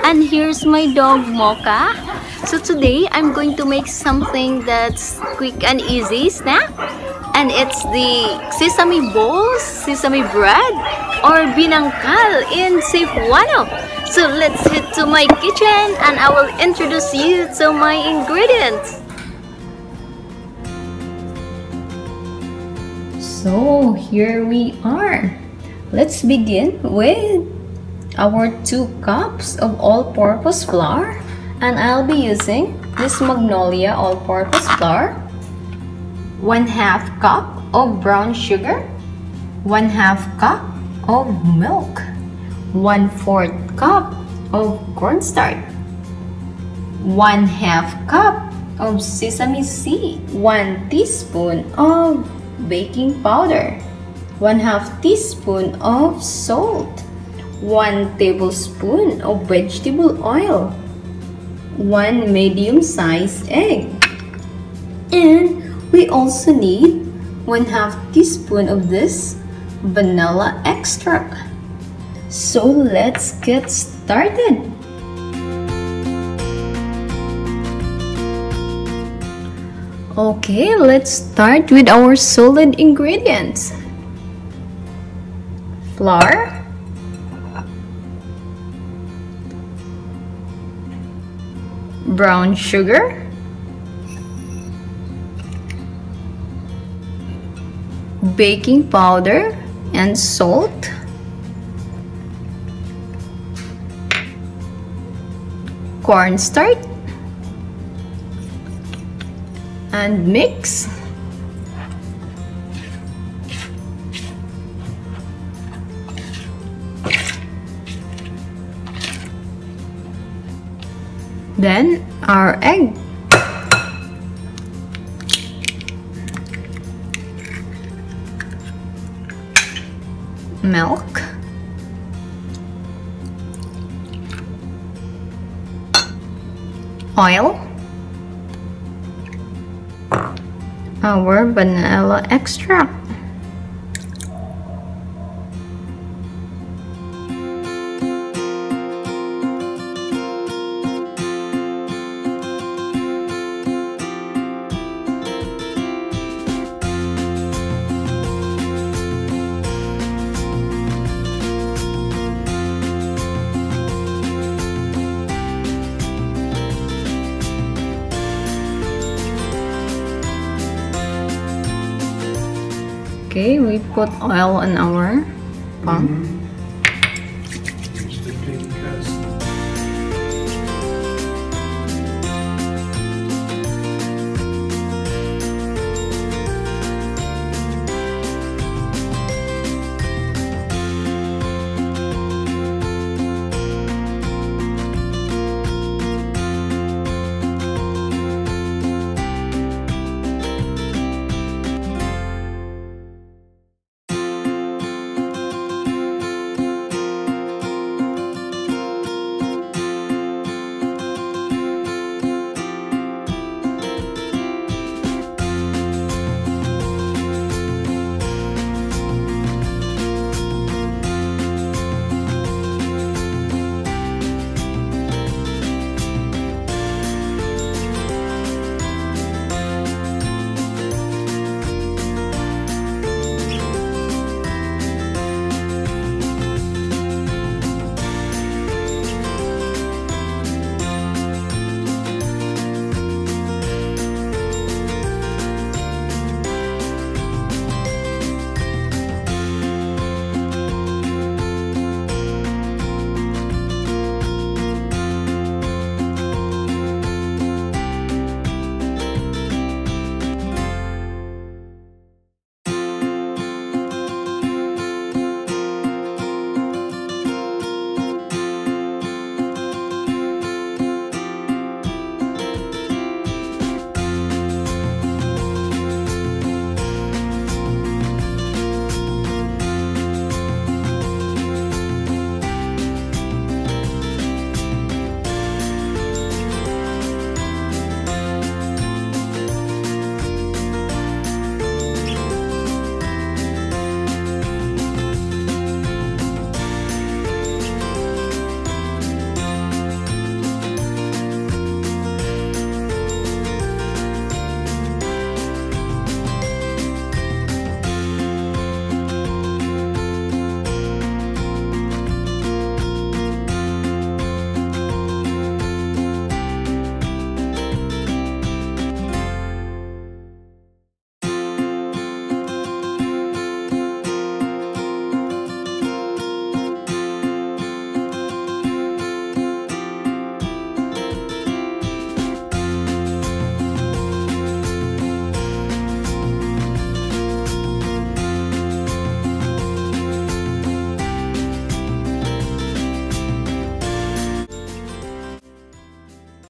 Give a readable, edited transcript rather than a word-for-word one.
And here's my dog Mocha. So today I'm going to make something that's quick and easy snack. And it's the sesame balls, sesame bread, or binangkal in Cebuano. So let's head to my kitchen and I will introduce you to my ingredients. So here we are. Let's begin with our 2 cups of all-purpose flour, and I'll be using this Magnolia all-purpose flour, 1/2 cup of brown sugar, 1/2 cup of milk, 1/4 cup of cornstarch, 1/2 cup of sesame seed, 1 teaspoon of baking powder, 1/2 teaspoon of salt, 1 tablespoon of vegetable oil, 1 medium-sized egg, and we also need 1/2 teaspoon of this vanilla extract. So let's get started. Okay, let's start with our solid ingredients. Flour, brown sugar, baking powder and salt, cornstarch, and mix. Then our egg. Milk. Oil. Our vanilla extract. Okay, we put oil on our pan.